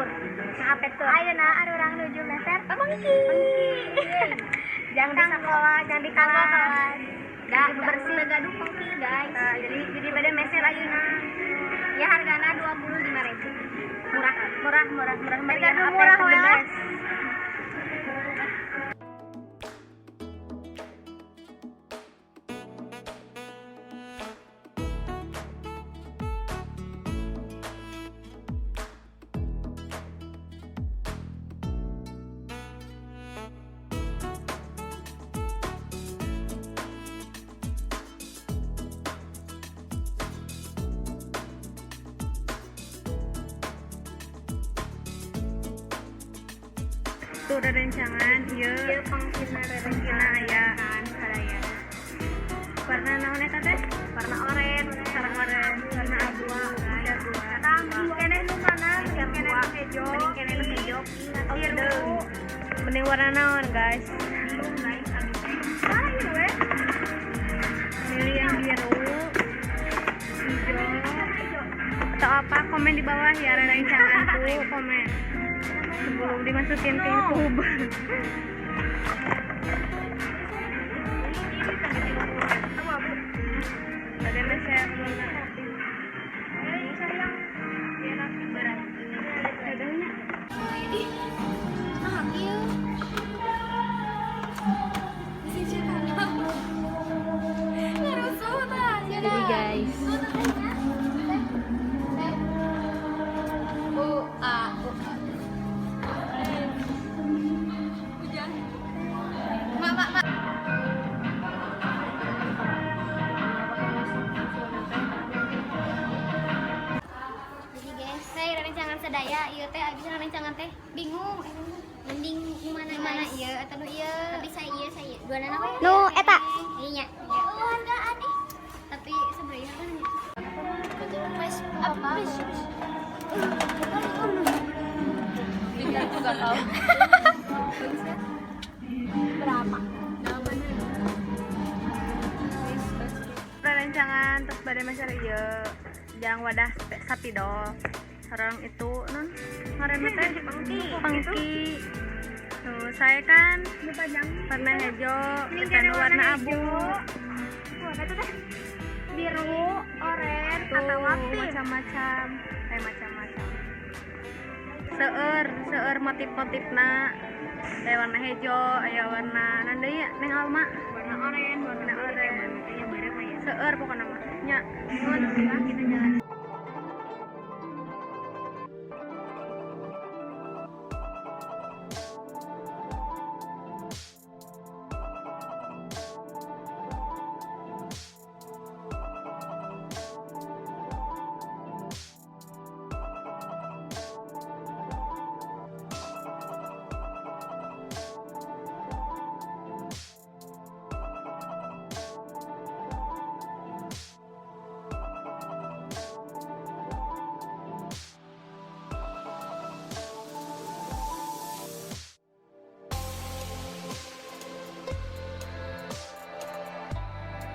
ukur. Nah, apa tuh? Ayo ada orang 7 meter. Pengki. Jangan di sekolah, jangan di kelas. Dah bersih gaduh pengki, guys. Jadi pada meser ayeuna. Ya hargana 25.000. Murah. Meriah murah ya. Tuh rerencangan ieu Pengkina aya karaya. Warna naon eta teh? warna oranye, Sareng warna abu, guys. kene nu mana, kene nu hejo, Kene nu hejo, atau biru. mending warna naon, guys? Biru, guys. Ayo weh. Pilih yang biru, hijau, atau apa? Komen di bawah ya rerencangan tuh, komen sebelum dimasukin ke YouTube. Ada meser warna adanya. Jadi guys, Saya rencangan sedaya, iya teh abis rencangan teh bingung. Mending gimana iya atau nu iya? Tapi saya dua nana apa ya? Nu, eta. Iya. Oh, hargaan ih. Tapi sebenarnya kan apa? dia juga tahu. Berapa? Rencangan terus badai meser ieu jang wadah sapi dol. Sareng itu non ngaranna teh pengki. Tuh, saya kan warna hijau, kita warna abu. Itu teh biru, oranye, atau apa? Macam-macam. Macam-macam. Seueur motif-motifna. Aya warna hijau, aya warna nan deui neng Alma. Warna oranye. Seueur pokona mah. Nya, mun kita jalan.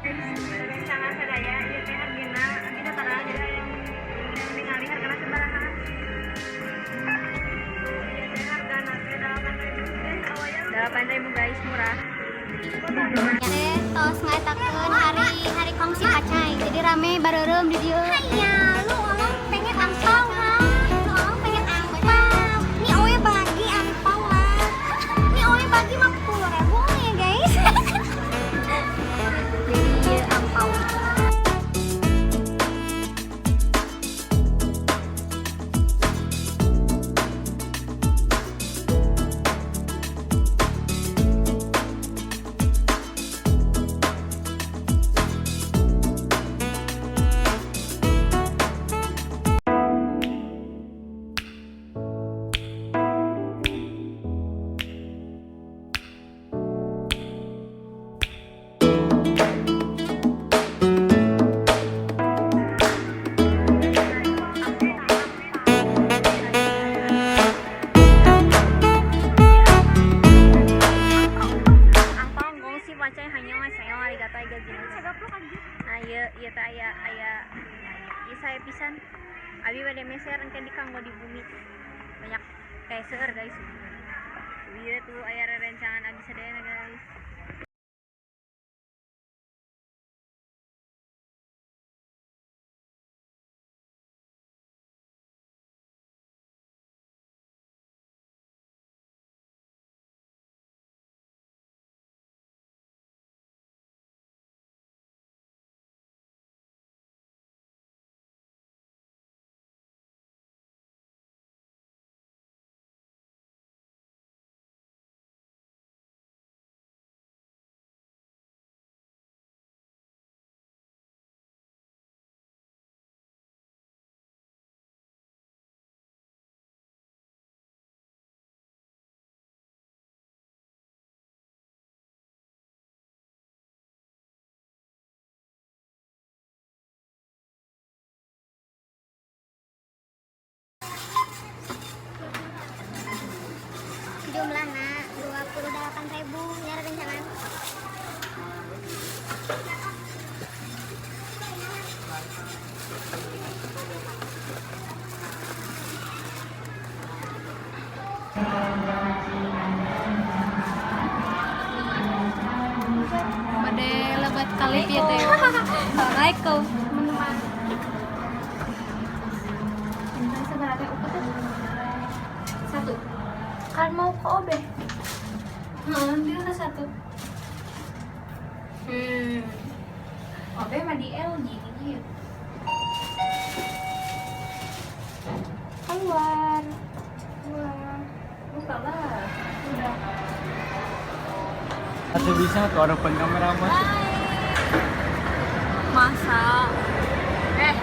Rencangan sadaya ieu teh hargana bisa tarang yang ningali hargana sabaraha. Ieu teh hargana teh 8.000 guys, murah. Jadi tos ngaitakeun hari kongsi pacai. Jadi rame bareureum di dieu. Hayya, lu orang pengen angpau ha. Lu orang pengen angpau. Ni oe bagi angpau lah. Ni oe bagi 50.000 ya guys. Jadi angpau. ieu teh aya ieu saya pisan abi bade meser engke di kanggo di bumi banyak kayak seueur guys. Iya tuh aya rerencangan abis sadayana guys. Jumlahnya 28.000 ya rencangan. Pada lebat kali ya teh. Assalamualaikum. Satu. Kan mau ke OB. Dia udah satu. OB mah di LG gitu. Keluar. Buka lah. Udah. Atau bisa tuh ada kameraman. Masa? Iya.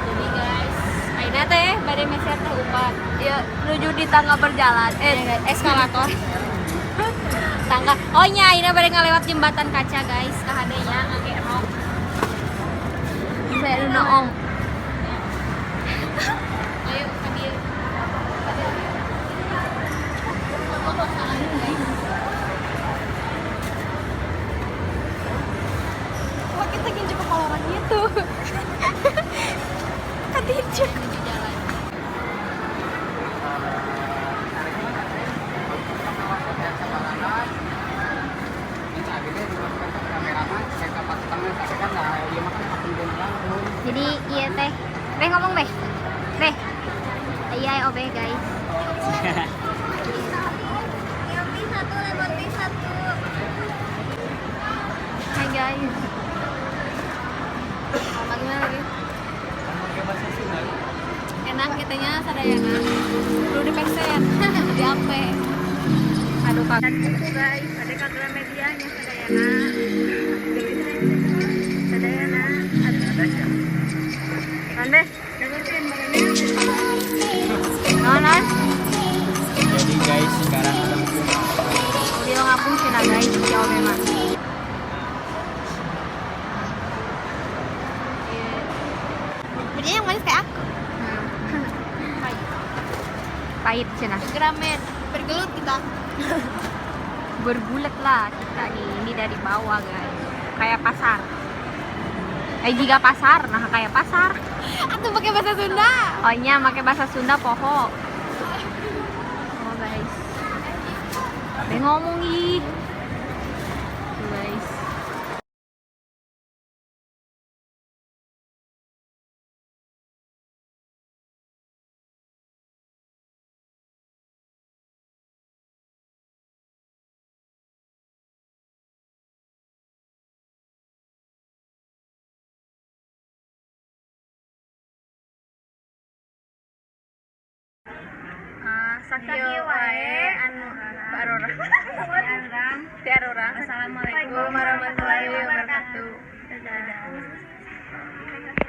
Jadi guys, aina teh bade meser teh upat. Ya menuju di tangga berjalan. Eskalator. Tangga. Oh nya aina bade ngalewat jembatan kaca guys. Kahadenya ngagerok. Saya duna ong. Ayo ke dia. Wah kita ginjek ke koloran gitu. Katinjuk. Jalan. Jadi iya teh. Beh ngomong beh. Beh. Iya OB guys. Lemon satu, lemon tea satu. Hai guys. Bagaimana lagi? Enak kitanya sadayana. Perlu dipeksen. Di HP. Aduh kangen guys. Ada kamera medianya sadayana. Sadayana. Ada. Kan deh. Dengerin Nonan. Jadi guys, sekarang ada Dia ngapung Cina guys, jauh memang. Jadi yang manis kayak aku. Pahit Cina. Gramet. Bergelut kita. Bergulat lah kita nih. Ini dari bawah guys. Kayak pasar. Jika pasar, nah kayak pasar. Atau pakai bahasa Sunda. Oh nya pakai bahasa Sunda poho. Oh guys. Apa ngomong ih? Tuh, guys. Sakio wae anu barorang. Tiarorang. Assalamualaikum warahmatullahi wabarakatuh. Dadah.